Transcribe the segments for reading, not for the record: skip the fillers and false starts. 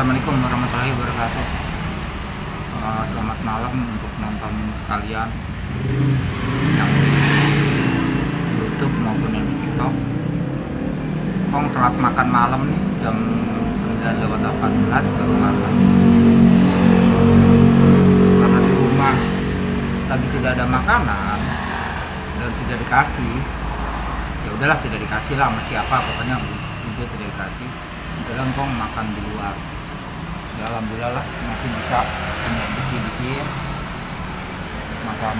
Assalamualaikum warahmatullahi wabarakatuh. Selamat malam untuk nonton sekalian yang di YouTube maupun yang di TikTok. Kong telat makan malam nih, jam 9:18 baru makan. Karena di rumah lagi tidak ada makanan dan tidak dikasih. Ya udahlah, tidak dikasih lah sama siapa, pokoknya itu tidak dikasih. Kadang Kong makan di luar. Ya alhamdulillah lah, masih bisa punya dikit-dikit makan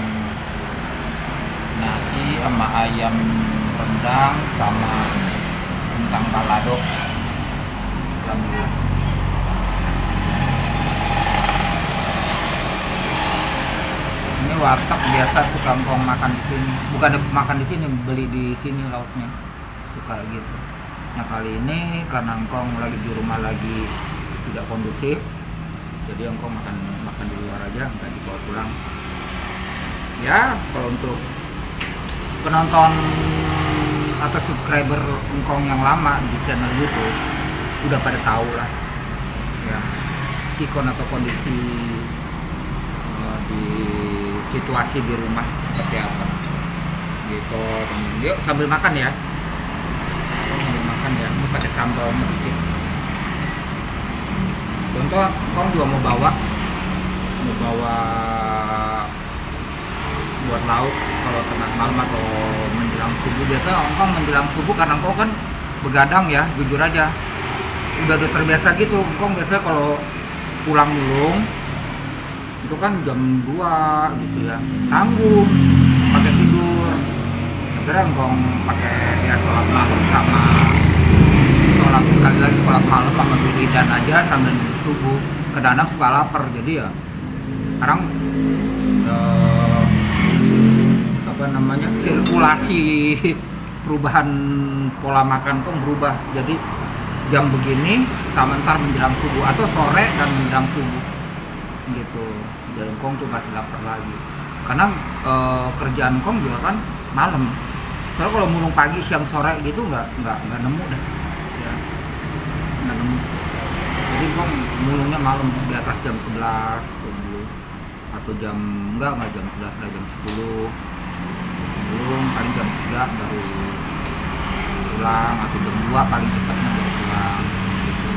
nasi sama ayam rendang sama kentang balado. Alhamdulillah. Ini warteg biasa suka Kong makan di sini. Bukan makan di sini, beli di sini lauknya. Suka gitu. Nah kali ini karena Engkong lagi di rumah lagi tidak kondusif, jadi Engkong makan di luar aja, nggak dibawa pulang. Ya kalau untuk penonton atau subscriber Engkong yang lama di channel YouTube udah pada tahu lah ya ikon atau kondisi di situasi di rumah seperti apa gitu. Yuk sambil makan ya. Ya, ini pakai sambalnya dikit. Contoh, Kong juga mau bawa buat lauk kalau tengah malam atau menjelang subuh. Biasa Kong menjelang subuh karena Kong kan begadang ya, jujur aja. Udah terbiasa gitu. Kong biasanya kalau pulang dulu itu kan jam 2 gitu ya. Tanggung pakai tidur. Akhirnya Kong pakai ya sholat malam sama sekali lagi sholat malam sama wiridan aja sambil subuh. Kadang-kadang suka lapar, jadi ya sekarang sirkulasi perubahan pola makan Kong berubah. Jadi jam begini sama ntar menjelang subuh atau sore dan menjelang subuh gitu. Jadi Kong tuh masih lapar lagi karena kerjaan Kong juga kan malam. Soalnya kalau mulung pagi, siang, sore gitu nggak nemu dah. Ya, nggak nemu. Jadi Kong mulungnya malam di atas jam 11 dulu. Atau jam enggak jam 11 lah, jam 10 belum, paling jam 3 baru pulang, atau jam 2 paling cepatnya baru pulang gitu.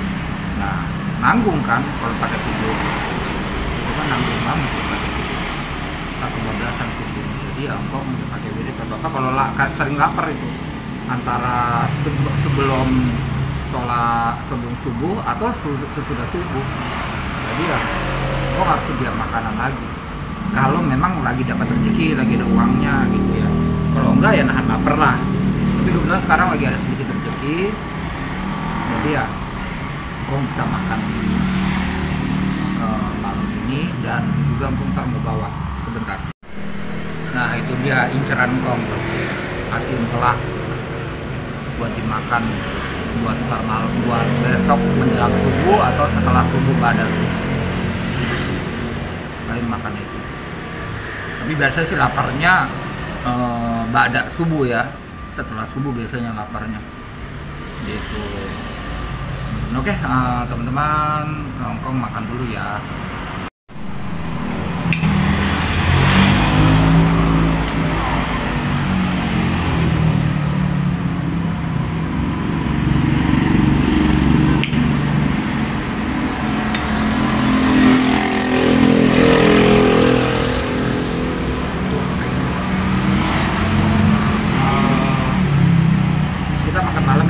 Nah nanggung kan kalau pakai tidur itu kan nanggung banget pakai tidur tak kebablasan tidur. Jadi ya Kong pakai wirid atau apa kalau sering lapar itu antara sebelum sholat, sebelum subuh atau sesudah subuh. Jadi ya kok harus sedia makanan lagi kalau memang lagi dapat rezeki, lagi ada uangnya gitu ya. Kalau enggak ya nahan lapar lah. Tapi kebetulan sekarang lagi ada sedikit rezeki, jadi ya kok bisa makan malam ini dan juga ntar mau bawa sebentar. Nah itu dia inceran Kong, hati pelak buat dimakan buat ntar malam, buat besok menjelang subuh atau setelah subuh pada lain makan itu. Tapi biasanya sih laparnya ba'da subuh ya, setelah subuh biasanya laparnya gitu. Oke, teman-teman, Kong makan dulu ya.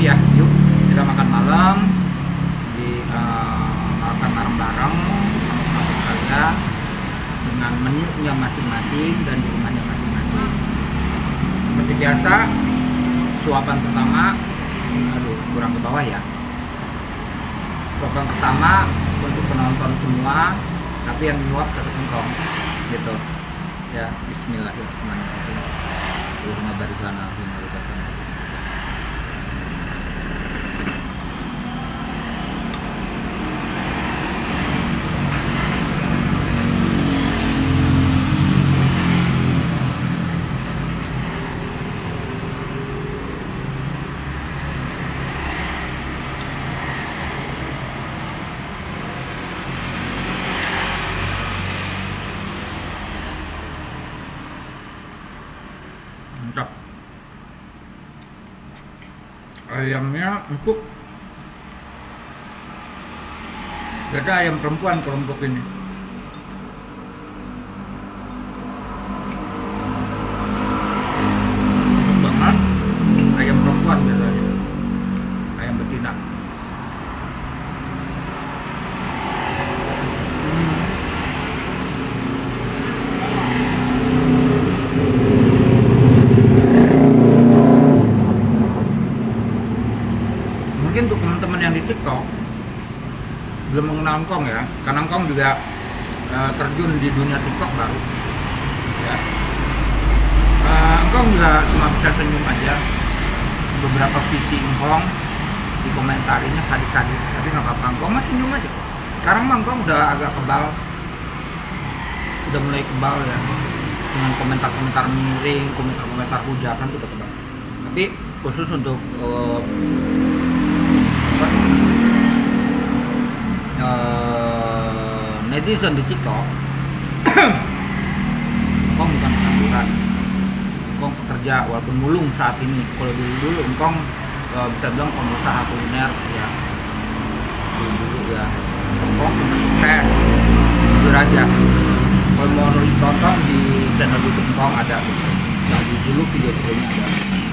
Ya, yuk kita makan malam makan bareng-bareng sama sekalian dengan menunya masing-masing dan di rumahnya masing-masing. Seperti biasa, suapan pertama, kurang ke bawah ya. Suapan pertama untuk penonton semua, tapi yang nyuap tetap Engkong, gitu. Ya, Bismillahirrahmanirrahim. Allahumma barik lana fi ma razaqtana. ayamnya empuk. Beda ayam perempuan kalau empuk ini. Empuk banget. Ayam perempuan biasanya. Ayam betina. Mungkin untuk teman-teman yang di TikTok belum mengenal engkong ya, karena engkong juga terjun di dunia TikTok baru ya. Engkong juga cuma bisa senyum aja. Beberapa visi engkong dikomentarinya sadis-sadis, tapi nggak apa-apa, engkong mah senyum aja. Sekarang mah engkong udah agak kebal, udah mulai kebal ya, dengan komentar-komentar miring, komentar-komentar hujatan tuh udah kebal. Tapi khusus untuk netizen di TikTok, engkong bukan pengangguran, engkong pekerja walaupun mulung saat ini. Kalau dulu engkong bisa bilang pengusaha kuliner ya, dulu ya, engkong sukses, jujur aja. Kalau mau ditonton di channel YouTube engkong ada, yang dulu video-videonya ada,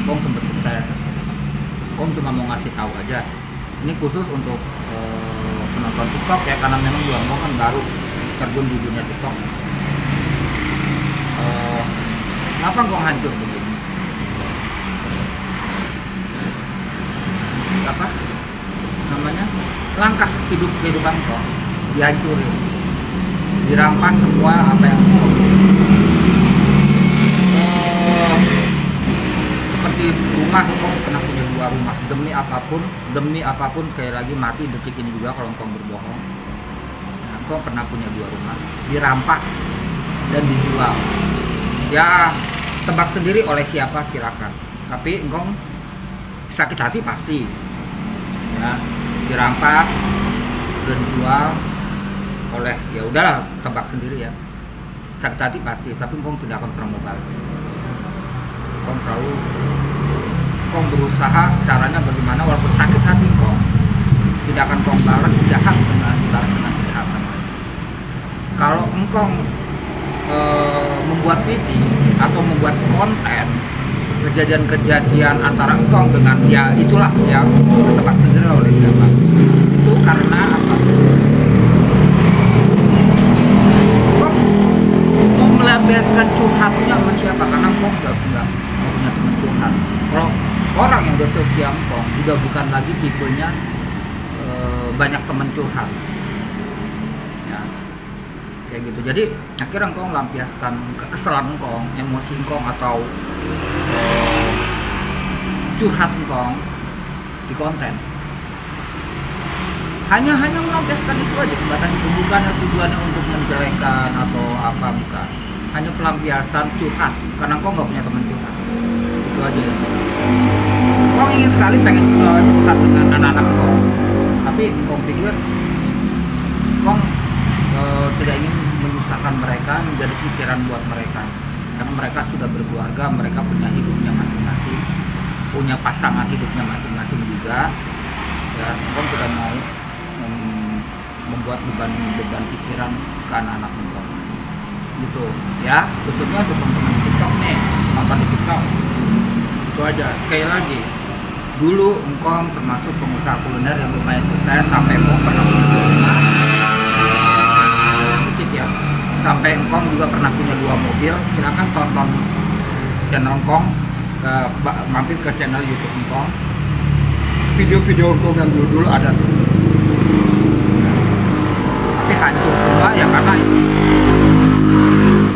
engkong sempat sukses. Engkong cuma mau ngasih tahu aja. Ini khusus untuk penonton TikTok ya, karena memang juga engkong kan baru terjun di dunia TikTok. Kenapa engkong hancur begini? Apa namanya? Langkah kehidupan engkong dihancurin, dirampas semua apa yang engkong seperti rumah. Engkong pernah punya 2 rumah. Demi apapun kayak lagi mati detik ini juga kalau engkong berbohong. Engkong pernah punya 2 rumah, dirampas dan dijual. Ya tebak sendiri oleh siapa silakan. Tapi engkong sakit hati pasti. Ya, dirampas dan dijual oleh, ya udahlah, tebak sendiri ya. Sakit hati pasti, tapi engkong tidak akan pernah mau balas. Engkong berusaha caranya bagaimana, walaupun sakit hati engkong tidak akan engkong balas jahat dengan kejahatan. Kalau engkong membuat video atau membuat konten kejadian-kejadian antara engkong dengan, ya itulah ya, tebak sendiri oleh siapa. Itu karena apa? Engkong mau melampiaskan curhatnya sama siapa? Karena engkong nggak punya teman curhat. Kalau orang yang udah sosial engkong udah bukan lagi tipenya banyak teman curhat ya, kayak gitu. Jadi akhirnya engkong lampiaskan kekesalan engkong, emosi engkong atau curhat engkong di konten. Hanya melampiaskan itu aja, sebatas itu, bukan tujuannya untuk menjelekkan atau apa, bukan. Hanya pelampiasan curhat, karena engkong nggak punya teman curhat. Itu aja. Engkong ingin sekali pengen curhat dengan anak-anak engkong, tapi engkong pikir engkong tidak ingin menyusahkan mereka, menjadi pikiran buat mereka, karena mereka sudah berkeluarga, mereka punya hidupnya masing-masing, punya pasangan hidupnya masing-masing juga ya. Engkong tidak mau membuat beban pikiran ke anak-anak engkong gitu ya. Khususnya untuk teman-teman di TikTok nih, nonton di TikTok, itu aja. Sekali lagi, dulu engkong termasuk pengusaha kuliner yang lumayan sukses, sampai engkong pernah punya musik ya, sampai engkong juga pernah punya 2 mobil. Silakan tonton channel engkong, mampir ke channel YouTube engkong, video-video engkong yang dulu ada tuh. Tapi hancur semua ya, karena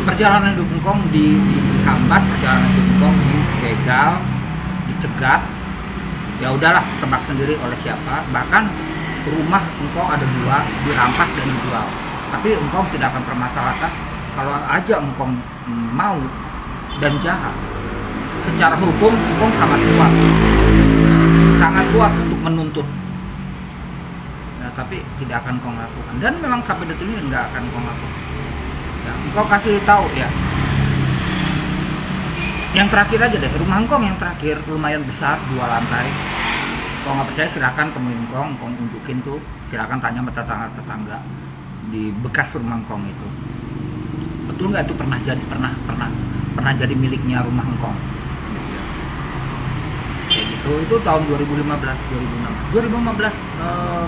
perjalanan hidup engkong dihambat, perjalanan hidup engkong dibegal, dicegat. Ya udahlah, tebak sendiri oleh siapa. Bahkan rumah engkong ada 2 dirampas dan dijual, tapi engkong tidak akan permasalahkan kalau aja engkong mau dan jahat. Secara hukum engkong sangat kuat untuk menuntut ya, tapi tidak akan engkong lakukan, dan memang sampai detik ini nggak akan engkong lakukan ya. Engkong kasih tahu ya, yang terakhir aja deh, rumah engkong yang terakhir lumayan besar, 2 lantai Kalau nggak percaya silakan temuin Engkong tunjukin tuh, silakan tanya sama tetangga di bekas rumah Engkong itu. Betul nggak itu pernah jadi miliknya rumah Engkong? Kayak gitu. Itu tahun 2015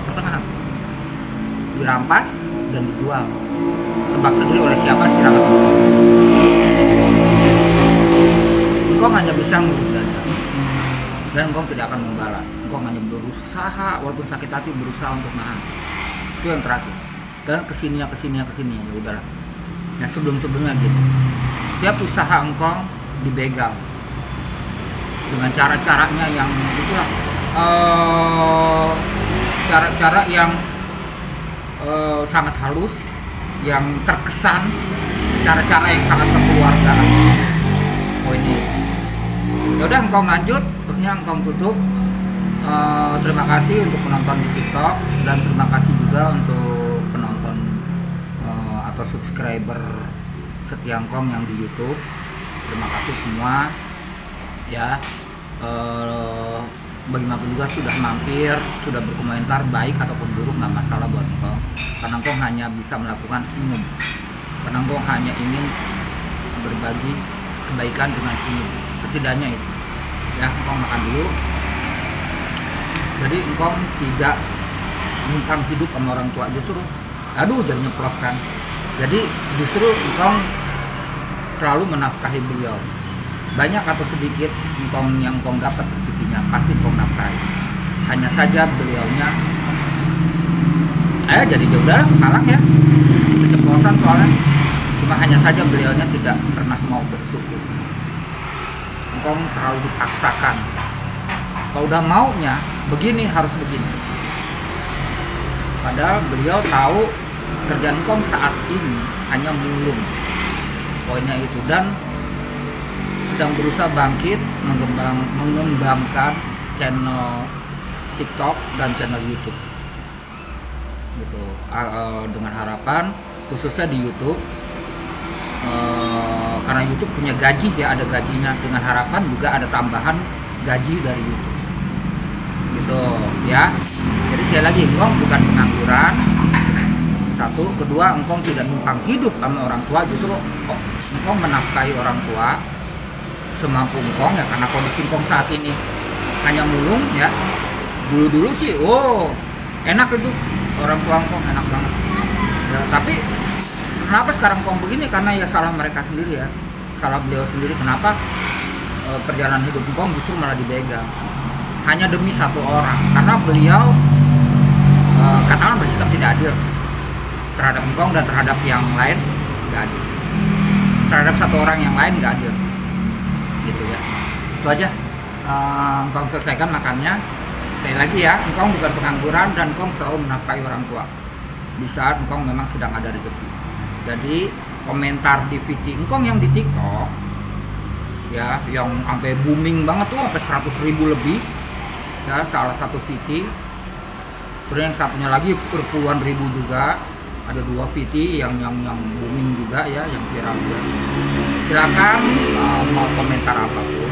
pertengahan dirampas dan dijual. Tebak sendiri oleh siapa, silakan. Engkong hanya bisa ngurus dada dan Engkong tidak akan membalas. Engkong hanya berusaha, walaupun sakit hati, berusaha untuk nahan. Itu yang terakhir. Dan kesininya ya udahlah. Ya sebelumnya gitu. Setiap usaha Engkong dibegal dengan cara-caranya yang itulah, cara-cara yang sangat halus, yang terkesan, cara-cara yang sangat kekeluargaan. Poinnya itu. Ya udah, Engkong lanjut, terusnya Engkong tutup. Terima kasih untuk penonton di TikTok dan terima kasih juga untuk penonton atau subscriber setia Engkong yang di YouTube. Terima kasih semua ya. Bagaimanapun juga sudah mampir, sudah berkomentar baik ataupun buruk, nggak masalah buat Engkong, karena Engkong hanya bisa melakukan senyum, karena Engkong hanya ingin berbagi kebaikan dengan senyum, setidaknya itu ya. Engkong makan dulu. Jadi Engkong tidak numpang hidup sama orang tua, justru jadi nyeplos kan. Jadi justru Engkong selalu menafkahi beliau. Banyak atau sedikit Engkong yang Engkong dapat rezekinya, pasti Engkong nafkahi. Hanya saja beliaunya jadi udah kalah ya, keceplosan soalnya. Cuma hanya saja beliaunya tidak pernah mau bersyukur. Engkong terlalu dipaksakan. Kalau udah maunya begini, harus begini. Padahal beliau tahu kerjaan Engkong saat ini hanya mulung. Poinnya itu, dan sedang berusaha bangkit mengembangkan channel TikTok dan channel YouTube gitu, dengan harapan khususnya di YouTube, karena YouTube punya gaji ya, ada gajinya, dengan harapan juga ada tambahan gaji dari YouTube gitu ya. Jadi sekali lagi, Engkong bukan pengangguran, satu. Kedua, Engkong tidak numpang hidup sama orang tua, justru Engkong menafkahi orang tua semampu Engkong ya, karena kondisi Engkong saat ini hanya mulung ya. Dulu sih enak itu, orang tua Engkong enak banget ya, tapi kenapa sekarang Engkong begini? Karena ya salah mereka sendiri ya, salah beliau sendiri. Kenapa perjalanan hidup Engkong justru malah dibegal hanya demi satu orang, karena beliau katakan bersikap tidak adil terhadap Engkong dan terhadap yang lain, nggak adil. Terhadap satu orang yang lain nggak adil gitu ya. Itu aja. Engkong selesaikan makannya. Sekali lagi ya, Engkong bukan pengangguran dan Engkong selalu menafkahi orang tua di saat Engkong memang sedang ada rezeki. Jadi komentar di VT Engkong yang di TikTok ya, yang sampai booming banget tuh, sampai 100.000 lebih ya, salah satu VT. Terus yang satunya lagi puluhan ribu juga. Ada 2 VT yang booming juga ya, yang viral juga. Silakan mau komentar apapun,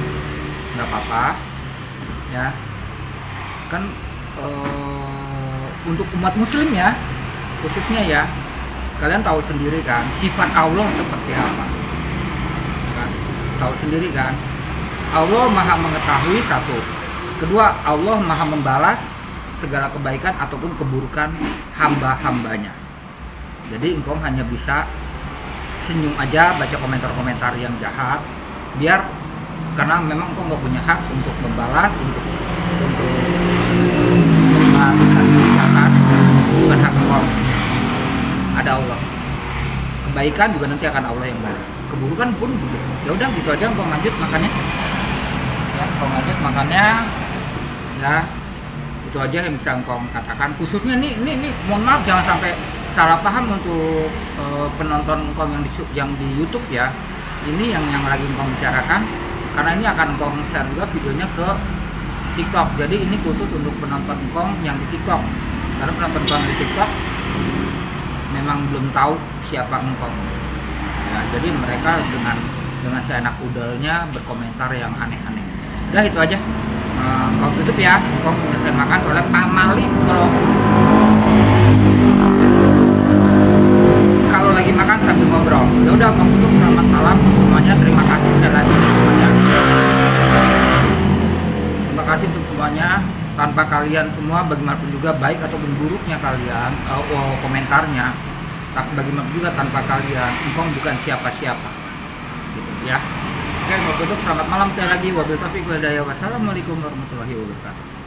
nggak apa-apa ya. Kan untuk umat muslim ya, khususnya ya, kalian tahu sendiri kan sifat Allah seperti apa kan? Tahu sendiri kan, Allah maha mengetahui, satu. Kedua, Allah maha membalas segala kebaikan ataupun keburukan hamba-hambanya. Jadi Engkong hanya bisa senyum aja, baca komentar-komentar yang jahat, biar, karena memang Engkong nggak punya hak untuk membalas, untuk melakukan kejahatan, bukan hak Engkong. Ada Allah. Kebaikan juga nanti akan Allah yang balas. Keburukan pun begitu. Ya udah gitu aja, Engkong lanjut makannya. Ya, Engkong lanjut makannya. Ya, itu aja yang bisa Engkong katakan. Khususnya nih, mohon maaf jangan sampai salah paham untuk penonton Engkong yang di YouTube ya. Ini yang lagi Engkong bicarakan, karena ini akan Engkong share juga videonya ke TikTok. Jadi ini khusus untuk penonton Engkong yang di TikTok, karena penonton Engkong di TikTok memang belum tahu siapa Engkong ya, jadi mereka dengan seenak udelnya berkomentar yang aneh-aneh. Udah itu aja. Kau tutup ya, kau menyelesaikan makan oleh Pak Malik. Kalau lagi makan sambil ngobrol. Ya udah, kau tutup. Selamat malam semuanya. Terima kasih sekali lagi semuanya. Terima kasih untuk semuanya. Tanpa kalian semua, bagaimanapun juga baik ataupun buruknya kalian, komentarnya, tapi bagaimanapun juga tanpa kalian, engkau bukan siapa-siapa, gitu ya. Oke, mau tutup. Selamat malam sekali lagi. Wabillahi taufiq wal hidayah. Wassalamualaikum warahmatullahi wabarakatuh.